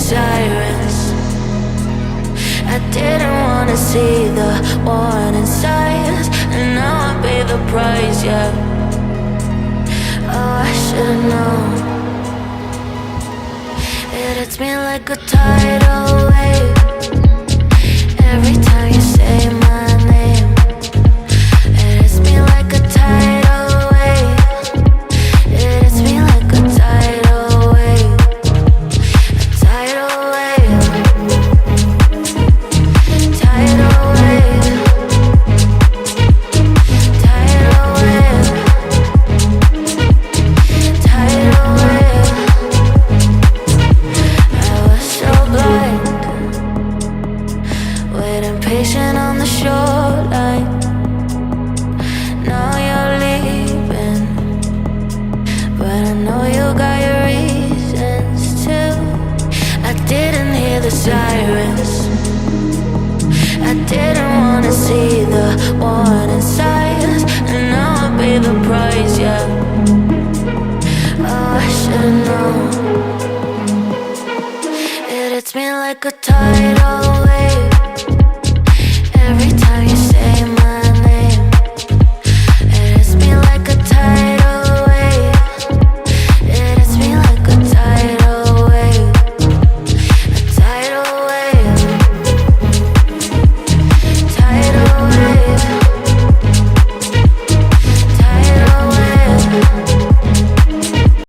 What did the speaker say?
sirens. I didn't wanna see the warning signs, and now I pay the price, yeah. Oh, I should've known. It hits me like a tidal wave every time you say my name. It hits me like a tidal wave. It hits me like a tidal wave. A tidal wave. Tidal wave. Tidal wave. Tidal wave. I was so blind, waiting patient on the shoreline. Now you're leaving, but I know you got your reasons too. I didn't hear the sirens. I didn't wanna see the warning signs, and now I pay the price, yeah. Oh, I should've known. It hits me like a tidal